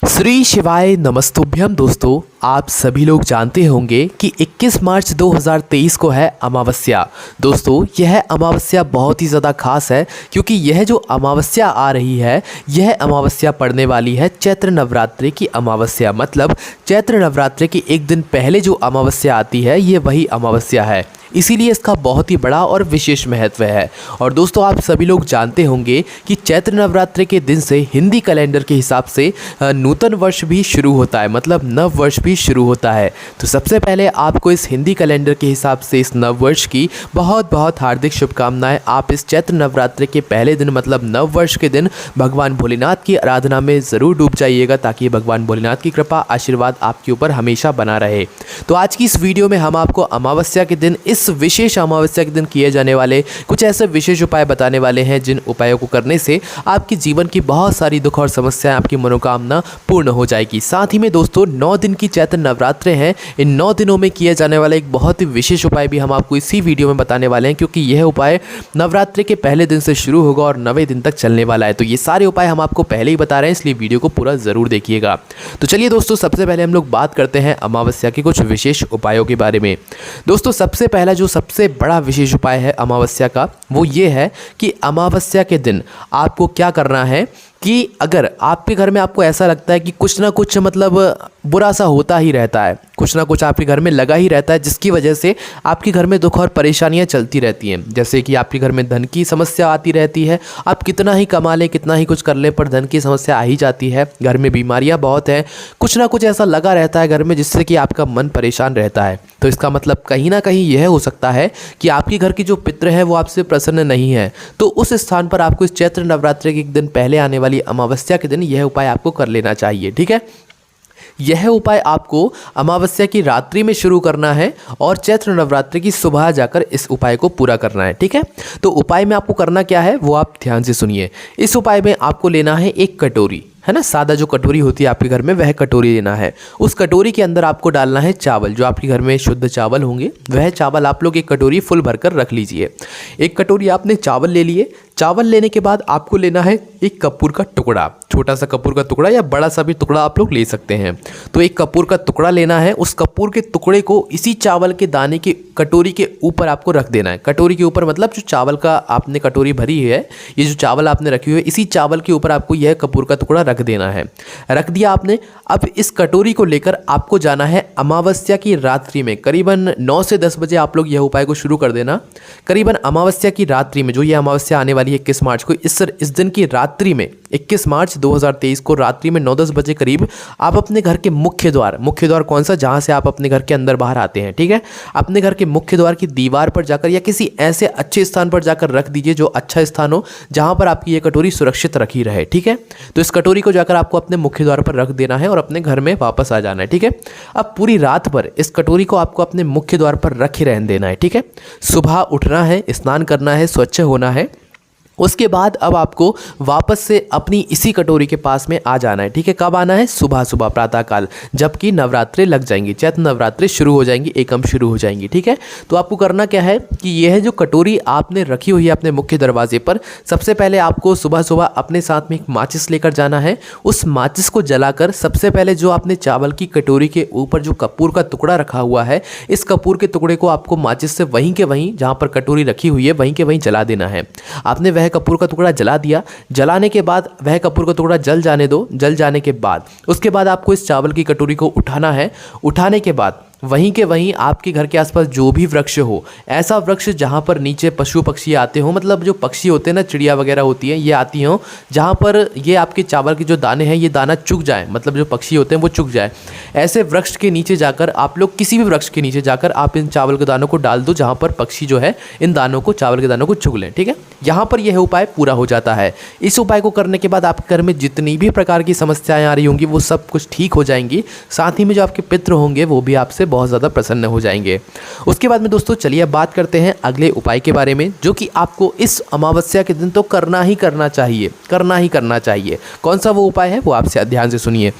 श्री शिवाय नमस्तुभ्यम। दोस्तों, आप सभी लोग जानते होंगे कि 21 मार्च 2023 को है अमावस्या। दोस्तों, यह अमावस्या बहुत ही ज़्यादा खास है क्योंकि यह जो अमावस्या आ रही है, यह अमावस्या पड़ने वाली है चैत्र नवरात्रि की अमावस्या। मतलब चैत्र नवरात्रि के एक दिन पहले जो अमावस्या आती है, ये वही अमावस्या है। इसीलिए इसका बहुत ही बड़ा और विशेष महत्व है। और दोस्तों, आप सभी लोग जानते होंगे कि चैत्र नवरात्रि के दिन से हिंदी कैलेंडर के हिसाब से नूतन वर्ष भी शुरू होता है, मतलब नव वर्ष भी शुरू होता है। तो सबसे पहले आपको इस हिंदी कैलेंडर के हिसाब से इस नव वर्ष की बहुत बहुत हार्दिक शुभकामनाएं। आप इस चैत्र नवरात्रि के पहले दिन मतलब नव वर्ष के दिन भगवान भोलेनाथ की आराधना में ज़रूर डूब जाइएगा ताकि भगवान भोलेनाथ की कृपा आशीर्वाद आपके ऊपर हमेशा बना रहे। तो आज की इस वीडियो में हम आपको अमावस्या के दिन, इस विशेष अमावस्या के दिन किए जाने वाले कुछ ऐसे विशेष उपाय बताने वाले हैं जिन उपायों को करने से आपके जीवन की बहुत सारी दुख और समस्याएं, आपकी मनोकामना पूर्ण हो जाएगी। साथ ही में दोस्तों, 9 दिन की चैत्र नवरात्रि हैं। इन 9 दिनों में किया जाने वाला एक बहुत ही विशेष उपाय भी हम आपको इसी वीडियो में बताने वाले हैं क्योंकि यह उपाय नवरात्रि के पहले दिन से शुरू होगा और 9वें दिन तक चलने वाला है। तो ये सारे उपाय हम आपको पहले ही बता रहे हैं, इसलिए वीडियो को पूरा ज़रूर देखिएगा। तो चलिए दोस्तों, सबसे पहले हम लोग बात करते हैं अमावस्या के कुछ विशेष उपायों के बारे में। दोस्तों, सबसे पहला जो सबसे बड़ा विशेष उपाय है अमावस्या का, वो ये है कि अमावस्या के दिन आपको क्या करना है कि अगर आपके घर में आपको ऐसा लगता है कि कुछ ना कुछ मतलब बुरा सा होता ही रहता है, कुछ ना कुछ आपके घर में लगा ही रहता है जिसकी वजह से आपके घर में दुख और परेशानियां चलती रहती हैं। जैसे कि आपके घर में धन की समस्या आती रहती है, आप कितना ही कमा लें, कितना ही कुछ कर लें, पर धन की समस्या आ ही जाती है। घर में बीमारियां बहुत हैं, कुछ ना कुछ ऐसा लगा रहता है घर में जिससे कि आपका मन परेशान रहता है। तो इसका मतलब कहीं ना कहीं यह हो सकता है कि आपके घर की जो पितृ है वो आपसे प्रसन्न नहीं है। तो उस स्थान पर आपको इस चैत्र नवरात्रि के एक दिन पहले आने वाली अमावस्या के दिन यह उपाय आपको कर लेना चाहिए। ठीक है, यह उपाय आपको अमावस्या की रात्रि में शुरू करना है और चैत्र नवरात्रि की सुबह जाकर इस उपाय को पूरा करना है। ठीक है, तो उपाय में आपको करना क्या है वो आप ध्यान से सुनिए। इस उपाय में आपको लेना है एक कटोरी, है ना, सादा जो कटोरी होती है आपके घर में, वह कटोरी लेना है। उस कटोरी के अंदर आपको डालना है चावल, जो आपके घर में शुद्ध चावल होंगे, वह चावल आप लोग एक कटोरी फुल भरकर रख लीजिए। एक कटोरी आपने चावल ले लिए। चावल लेने के बाद आपको लेना है एक कपूर का टुकड़ा, छोटा सा कपूर का टुकड़ा या बड़ा सा भी टुकड़ा आप लोग ले सकते हैं। तो एक कपूर का टुकड़ा लेना है। उस कपूर के टुकड़े को इसी चावल के दाने के कटोरी के ऊपर आपको रख देना है। कटोरी के ऊपर मतलब जो चावल का आपने कटोरी भरी है, ये जो चावल आपने रखी हुई है, इसी चावल के ऊपर आपको यह कपूर का टुकड़ा रख देना है। रख दिया आपने। अब इस कटोरी को लेकर आपको जाना है अमावस्या की रात्रि में, करीबन 9 से 10 बजे आप लोग यह उपाय को शुरू कर देना। करीबन अमावस्या की रात्रि में, जो ये अमावस्या आने वाली है 21 मार्च को, इस दिन की रात्रि में 21 मार्च 2023 को रात्रि में 9-10 बजे करीब आप अपने घर के मुख्य द्वार कौन सा, जहां से आप अपने घर के अंदर बाहर आते हैं, ठीक है, अपने घर के मुख्य द्वार की दीवार पर जाकर या किसी ऐसे अच्छे स्थान पर जाकर रख दीजिए जो अच्छा स्थान हो, जहां पर आपकी ये कटोरी सुरक्षित रखी रहे। ठीक है, तो इस कटोरी को जाकर आपको अपने मुख्य द्वार पर रख देना है और अपने घर में वापस आ जाना है। ठीक है, अब पूरी रात भर इस कटोरी को आपको अपने मुख्य द्वार पर रखे रहने देना है। ठीक है, सुबह उठना है, स्नान करना है, स्वच्छ होना है। उसके बाद अब आपको वापस से अपनी इसी कटोरी के पास में आ जाना है। ठीक है, कब आना है? सुबह सुबह प्रातःकाल, जबकि नवरात्रि लग जाएंगी, चैत्र नवरात्रि शुरू हो जाएंगी, एकम शुरू हो जाएंगी। ठीक है, तो आपको करना क्या है कि यह जो कटोरी आपने रखी हुई है अपने मुख्य दरवाजे पर, सबसे पहले आपको सुबह सुबह अपने साथ में एक माचिस लेकर जाना है। उस माचिस को जलाकर सबसे पहले जो आपने चावल की कटोरी के ऊपर जो कपूर का टुकड़ा रखा हुआ है, इस कपूर के टुकड़े को आपको माचिस से वहीं के वहीं, जहाँ पर कटोरी रखी हुई है, वहीं के वहीं जला देना है। आपने वह कपूर का टुकड़ा जला दिया। जलाने के बाद वह कपूर का टुकड़ा जल जाने दो। जल जाने के बाद उसके बाद आपको इस चावल की कटोरी को उठाना है। उठाने के बाद वहीं के वहीं आपके घर के आसपास जो भी वृक्ष हो, ऐसा वृक्ष जहाँ पर नीचे पशु पक्षी आते हो, मतलब जो पक्षी होते हैं ना, चिड़िया वगैरह होती हैं, ये आती हो, जहाँ पर ये आपके चावल के जो दाने हैं ये दाना चुग जाए, मतलब जो पक्षी होते हैं वो चुग जाए, ऐसे वृक्ष के नीचे जाकर आप लोग, किसी भी वृक्ष के नीचे जाकर आप इन चावल के दानों को डाल दो जहाँ पर पक्षी जो है इन दानों को, चावल के दानों को चुग लें। ठीक है, यहाँ पर यह उपाय पूरा हो जाता है। इस उपाय को करने के बाद आपके घर में जितनी भी प्रकार की समस्याएं आ रही होंगी वो सब कुछ ठीक हो जाएंगी। साथ ही में जो आपके पितृ होंगे वो भी आपसे बहुत ज़्यादा प्रसन्न हो जाएंगे। उसके बाद में दोस्तों, चलिए अब बात करते हैं अगले उपाय के बारे में, जो कि आपको इस अमावस्या के दिन तो करना ही करना चाहिए, करना ही करना चाहिए। कौन सा वो उपाय है वो आपसे ध्यान से सुनिए।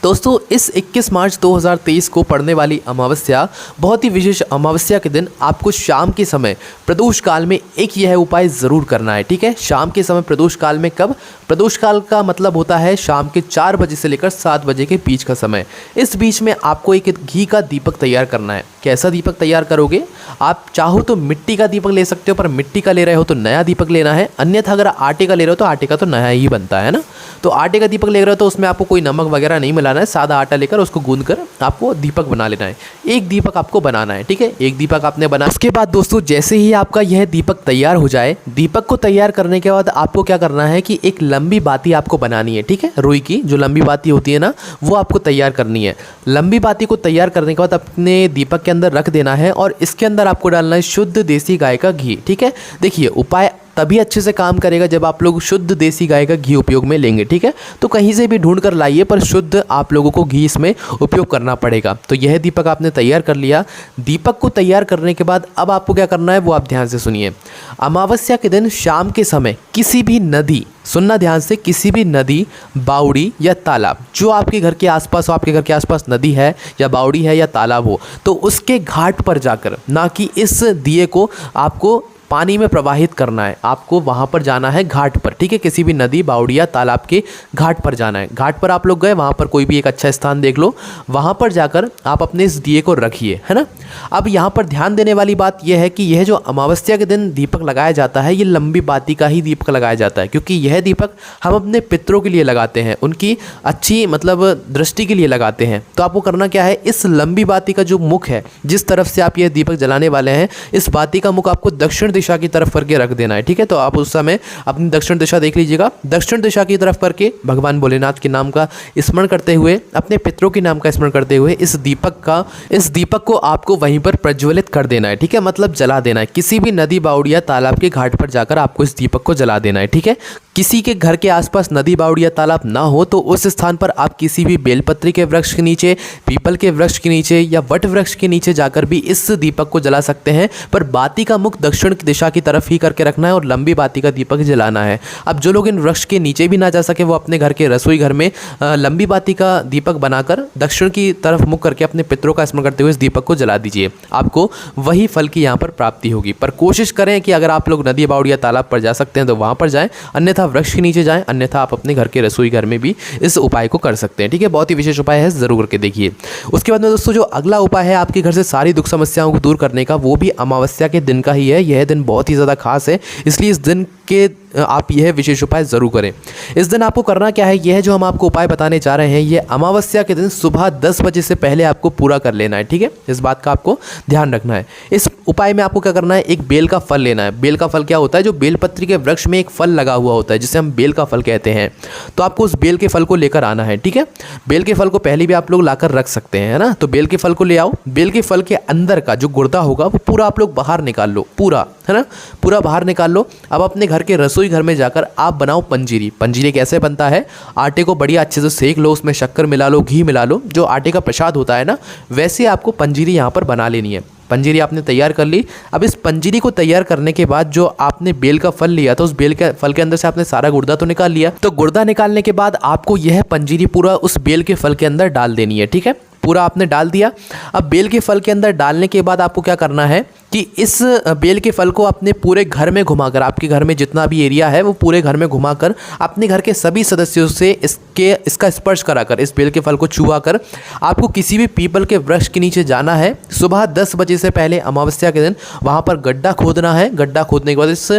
दोस्तों इस 21 मार्च 2023 को पड़ने वाली अमावस्या बहुत ही विशेष अमावस्या के दिन आपको शाम के समय प्रदोष काल में एक यह उपाय ज़रूर करना है। ठीक है, शाम के समय प्रदोष काल में कब? प्रदोष काल का मतलब होता है शाम के 4 बजे से लेकर 7 बजे के बीच का समय। इस बीच में आपको एक घी का दीपक तैयार करना है। कैसा दीपक तैयार करोगे? आप चाहो तो मिट्टी का दीपक ले सकते हो, पर मिट्टी का ले रहे हो तो नया दीपक लेना है। अन्यथा अगर आटे का ले रहे हो तो आटे का तो नया ही बनता है ना। तो आटे का दीपक ले रहे हो तो उसमें आपको कोई नमक वगैरह नहीं मिलाना है। सादा आटा लेकर उसको गूंद कर आपको दीपक बना लेना है। एक दीपक आपको बनाना है। ठीक है, एक दीपक आपने बना। उसके बाद दोस्तों जैसे ही आपका यह दीपक तैयार हो जाए, दीपक को तैयार करने के बाद आपको क्या करना है कि एक लंबी बाती आपको बनानी है। ठीक है, रुई की जो लंबी बाती होती है ना, वो आपको तैयार करनी है। लंबी बाती को तैयार करने के बाद अपने दीपक के अंदर रख देना है और इसके अंदर आपको डालना है शुद्ध देसी गाय का घी। ठीक है, देखिए उपाय तभी अच्छे से काम करेगा जब आप लोग शुद्ध देसी गाय का घी उपयोग में लेंगे। ठीक है, तो कहीं से भी ढूंढ कर लाइए, पर शुद्ध आप लोगों को घी इसमें उपयोग करना पड़ेगा। तो यह दीपक आपने तैयार कर लिया। दीपक को तैयार करने के बाद अब आपको क्या करना है वो आप ध्यान से सुनिए। अमावस्या के दिन शाम के समय किसी भी नदी, सुनना ध्यान से, किसी भी नदी, बावड़ी या तालाब जो आपके घर के आसपास हो, आपके घर के आसपास नदी है या बावड़ी है या तालाब हो, तो उसके घाट पर जाकर, ना कि इस दिए को आपको पानी में प्रवाहित करना है, आपको वहाँ पर जाना है घाट पर। ठीक है, किसी भी नदी, बावड़ी या तालाब के घाट पर जाना है। घाट पर आप लोग गए, वहाँ पर कोई भी एक अच्छा स्थान देख लो, वहाँ पर जाकर आप अपने इस दिए को रखिए, है ना। अब यहाँ पर ध्यान देने वाली बात यह है कि यह जो अमावस्या के दिन दीपक लगाया जाता है, ये लंबी बाती का ही दीपक लगाया जाता है, क्योंकि यह दीपक हम अपने पितरों के लिए लगाते हैं, उनकी अच्छी मतलब दृष्टि के लिए लगाते हैं। तो आपको करना क्या है, इस लंबी बाती का जो मुख है, जिस तरफ से आप ये दीपक जलाने वाले हैं, इस बाती का मुख आपको दक्षिण दिशा की तरफ करके रख देना है। ठीक है, तो आप उस समय अपनी दक्षिण दिशा देख लीजिएगा। दक्षिण दिशा की तरफ करके भगवान भोलेनाथ के नाम का स्मरण करते हुए, अपने पितरों के नाम का स्मरण करते हुए इस दीपक को आपको वहीं पर प्रज्वलित कर देना है। ठीक है, मतलब जला देना है। किसी भी नदी, बावड़ी या तालाब के घाट पर जाकर आपको इस दीपक को जला देना है। ठीक है, किसी के घर के आसपास नदी, बावड़ी या तालाब ना हो तो उस स्थान पर आप किसी भी बेलपत्री के वृक्ष के नीचे, पीपल के वृक्ष के नीचे या वट वृक्ष के नीचे जाकर भी इस दीपक को जला सकते हैं, पर बाती का मुख दक्षिण दिशा की तरफ ही करके रखना है और लंबी बाती का दीपक जलाना है। अब जो लोग इन वृक्ष के नीचे भी ना जा सके, वो अपने घर के रसोई घर में लंबी बाती का दीपक बनाकर दक्षिण की तरफ मुख करके अपने पितरों का स्मरण करते हुए इस दीपक को जला दीजिए। आपको वही फल की यहाँ पर प्राप्ति होगी। पर कोशिश करें कि अगर आप लोग नदी, बावड़ी या तालाब पर जा सकते हैं तो वहाँ पर जाएं, अन्यथा वृक्ष के नीचे जाएं, अन्यथा आप अपने घर के रसोई घर में भी इस उपाय को कर सकते हैं। ठीक है, बहुत ही विशेष उपाय है, जरूर करके देखिए। उसके बाद में दोस्तों जो अगला उपाय है आपके घर से सारी दुख समस्याओं को दूर करने का, वो भी अमावस्या के दिन का ही है। यह दिन बहुत ही ज़्यादा खास है, इसलिए इस दिन के आप यह विशेष उपाय ज़रूर करें। इस दिन आपको करना क्या है, यह जो हम आपको उपाय बताने जा रहे हैं, यह अमावस्या के दिन सुबह 10 बजे से पहले आपको पूरा कर लेना है। ठीक है, इस बात का आपको ध्यान रखना है। इस उपाय में आपको क्या करना है, एक बेल का फल लेना है। बेल का फल क्या होता है, जो बेलपत्री के वृक्ष में एक फल लगा हुआ होता है, जिसे हम बेल का फल कहते हैं। तो आपको उस बेल के फल को लेकर आना है। ठीक है, बेल के फल को पहले भी आप लोग लाकर रख सकते हैं, है ना। तो बेल के फल को ले आओ। बेल के फल के अंदर का जो गुर्दा होगा वो पूरा आप लोग बाहर निकाल लो, पूरा, है ना, पूरा बाहर निकाल लो। अब अपने घर के रसोई घर में जाकर आप बनाओ पंजीरी। पंजीरी कैसे बनता है, आटे को बढ़िया अच्छे से सेक लो, उसमें शक्कर मिला लो, घी मिला लो, जो आटे का प्रसाद होता है ना, वैसे आपको पंजीरी यहाँ पर बना लेनी है। पंजीरी आपने तैयार कर ली। अब इस पंजीरी को तैयार करने के बाद जो आपने बेल का फल लिया था, उस बेल के फल के अंदर से आपने सारा गुर्दा तो निकाल लिया। तो गुर्दा निकालने के बाद आपको यह पंजीरी पूरा उस बेल के फल के अंदर डाल देनी है। ठीक है, पूरा आपने डाल दिया। अब बेल के फल के अंदर डालने के बाद आपको क्या करना है कि इस बेल के फल को अपने पूरे घर में घुमाकर, आपके घर में जितना भी एरिया है वो पूरे घर में घुमाकर अपने घर के सभी सदस्यों से इसका स्पर्श कराकर, इस बेल के फल को छुआ कर आपको किसी भी पीपल के वृक्ष के नीचे जाना है। सुबह 10 बजे से पहले अमावस्या के दिन वहाँ पर गड्ढा खोदना है। गड्ढा खोदने के बाद इस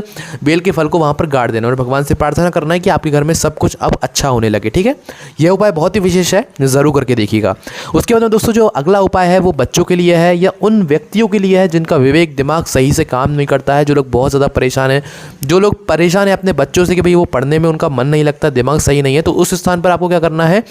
बेल के फल को वहाँ पर गाड़ देना और भगवान से प्रार्थना करना है कि आपके घर में सब कुछ अब अच्छा होने लगे। ठीक है, यह उपाय बहुत ही विशेष है, ज़रूर करके देखिएगा। उसके बाद दोस्तों जो अगला उपाय है वो बच्चों के लिए है, या उन व्यक्तियों के लिए है जिनका विवेक दिमाग सही से काम नहीं करता है, जो लोग बहुत ज़्यादा परेशान हैं, जो लोग परेशान हैं अपने बच्चों से कि भाई वो पढ़ने में उनका मन नहीं लगता, दिमाग सही नहीं है। तो उस स्थान पर आपको क्या करना है,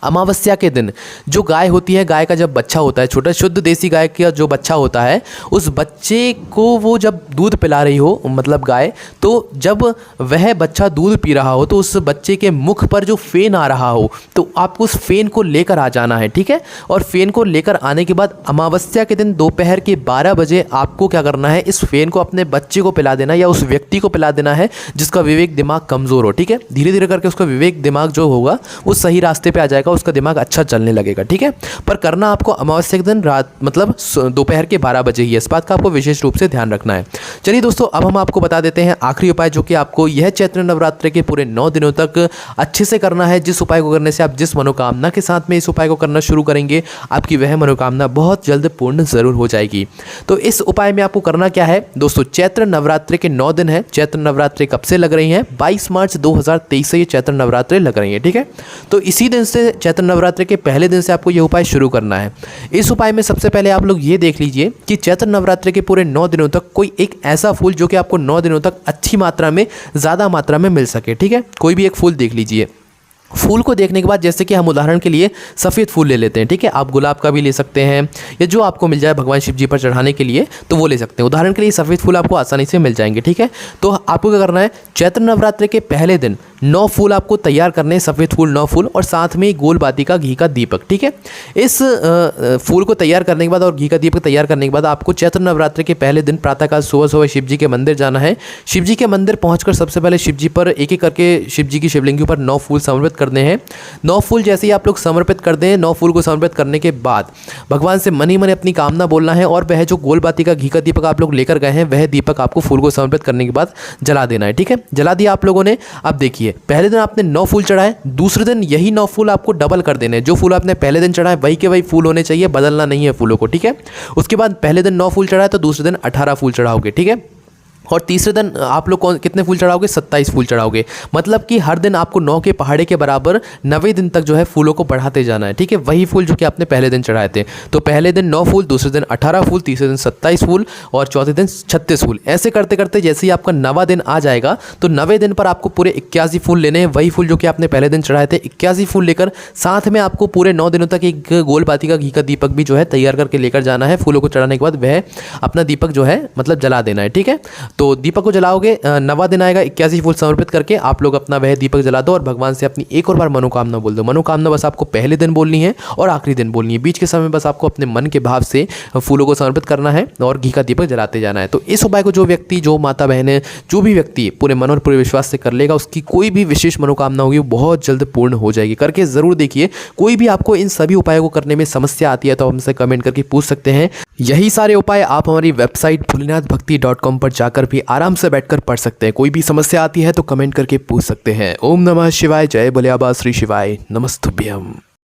अमावस्या के दिन जो गाय होती है, गाय का जब बच्चा होता है, छोटा शुद्ध देसी गाय का जो बच्चा होता है, उस बच्चे को वो जब दूध पिला रही हो, मतलब गाय, तो जब वह बच्चा दूध पी रहा हो तो उस बच्चे के मुख पर जो फेन आ रहा हो, तो आपको उस फेन को लेकर आ जाना है। ठीक है, और फेन को लेकर आने के बाद अमावस्या के दिन दोपहर के 12 बजे आपको क्या करना है, इस फेन को अपने बच्चे को पिला देना या उस व्यक्ति को पिला देना है जिसका विवेक दिमाग कमज़ोर हो। ठीक है, धीरे धीरे करके उसका विवेक दिमाग जो होगा वो सही रास्ते पर आ जाएगा उसका दिमाग अच्छा चलने लगेगा। ठीक है, पर करना आपको अमावस्या के दिन रात मतलब दोपहर के 12 बजे ही, इस बात का आपको विशेष रूप से ध्यान रखना है। चलिए दोस्तों, अब हम आपको बता देते हैं आखिरी उपाय, जो कि आपको यह चैत्र नवरात्र के पूरे 9 दिनों तक अच्छे से करना है। जिस उपाय को करने से आप जिस मनोकामना के साथ में इस उपाय को करना शुरू करेंगे, आपकी वह मनोकामना बहुत जल्द पूर्ण जरूर हो जाएगी। तो इस उपाय में आपको करना क्या है दोस्तों, चैत्र नवरात्रि के 9 दिन है। चैत्र नवरात्रि कब से लग रही हैं? 22 मार्च 2023 से ये चैत्र नवरात्रि लग रही है। ठीक है, तो इसी दिन से, चैत्र नवरात्रि के पहले दिन से आपको ये उपाय शुरू करना है। इस उपाय में सबसे पहले आप लोग ये देख लीजिए कि चैत्र नवरात्रि के पूरे 9 दिनों तक कोई एक ऐसा फूल जो कि आपको 9 दिनों तक अच्छी मात्रा में, ज़्यादा मात्रा में मिल सके। ठीक है, कोई भी एक फूल देख लीजिए। फूल को देखने के बाद, जैसे कि हम उदाहरण के लिए सफ़ेद फूल ले लेते हैं। ठीक है, आप गुलाब का भी ले सकते हैं, या जो आपको मिल जाए भगवान शिव जी पर चढ़ाने के लिए, तो वो ले सकते हैं। उदाहरण के लिए सफ़ेद फूल आपको आसानी से मिल जाएंगे। ठीक है, तो आपको क्या करना है, चैत्र नवरात्रि के पहले दिन 9 फूल आपको तैयार करने हैं, सफ़ेद फूल 9 फूल, और साथ में गोल बाती का घी का दीपक। ठीक है, इस फूल को तैयार करने के बाद और घी का दीपक तैयार करने के बाद आपको चैत्र नवरात्रि के पहले दिन प्रातःकाल सुबह सुबह शिव जी के मंदिर जाना है। शिव जी के मंदिर पहुँचकर सबसे पहले शिव जी पर एक एक करके शिव जी की शिवलिंग के ऊपर 9 फूल समर्पित करने हैं। 9 फूल जैसे ही आप लोग समर्पित कर दें, 9 फूल को समर्पित करने के बाद भगवान से मन ही मन अपनी कामना बोलना है, और वह जो गोल बाती का घी का दीपक आप लोग लेकर गए हैं, वह दीपक आपको फूल को समर्पित करने के बाद जला देना है। ठीक है, जला दिया आप लोगों ने। अब देखिए, पहले दिन आपने 9 फूल चढ़ाए, दूसरे दिन यही 9 फूल आपको डबल कर देने हैं। जो फूल आपने पहले दिन चढ़ाए वही के वही फूल होने चाहिए, बदलना नहीं है फूलों को। ठीक है, उसके बाद पहले दिन 9 फूल चढ़ाए तो दूसरे दिन 18 फूल चढ़ाओगे। ठीक है, और तीसरे दिन आप लोग कितने फूल चढ़ाओगे? 27 फूल चढ़ाओगे। मतलब कि हर दिन आपको 9 के पहाड़े के बराबर 90 दिन तक जो है फूलों को बढ़ाते जाना है। ठीक है, वही फूल जो कि आपने पहले दिन चढ़ाए थे। तो पहले दिन 9 फूल, दूसरे दिन 18 फूल, तीसरे दिन 27 फूल, और चौथे दिन 36 फूल। ऐसे करते करते जैसे ही आपका 9वां दिन आ जाएगा, तो 9वें दिन पर आपको पूरे 81 फूल लेने हैं। वही फूल जो कि आपने पहले दिन चढ़ाए थे, 81 फूल लेकर साथ में आपको पूरे 9 दिनों तक एक गोल बाती का घी का दीपक भी जो है तैयार करके लेकर जाना है। फूलों को चढ़ाने के बाद वह अपना दीपक जो है मतलब जला देना है। ठीक है, तो दीपक को जलाओगे, 9वां दिन आएगा, 81 फूल समर्पित करके आप लोग अपना वह दीपक जला दो और भगवान से अपनी एक और बार मनोकामना बोल दो। मनोकामना बस आपको पहले दिन बोलनी है और आखिरी दिन बोलनी है। बीच के समय बस आपको अपने मन के भाव से फूलों को समर्पित करना है और घी का दीपक जलाते जाना है। तो इस उपाय को जो व्यक्ति, जो माता बहनें, जो भी व्यक्ति पूरे मन और पूरे विश्वास से कर लेगा, उसकी कोई भी विशेष मनोकामना होगी वो बहुत जल्द पूर्ण हो जाएगी। करके ज़रूर देखिए। कोई भी आपको इन सभी उपायों को करने में समस्या आती है तो हमसे कमेंट करके पूछ सकते हैं। यही सारे उपाय आप हमारी वेबसाइट भोलेनाथभक्ति.com पर जाकर भी आराम से बैठकर पढ़ सकते हैं। कोई भी समस्या आती है तो कमेंट करके पूछ सकते हैं। ओम नमः शिवाय, जय भोले बाबा श्री शिवाय, नमस्तुभ्यम।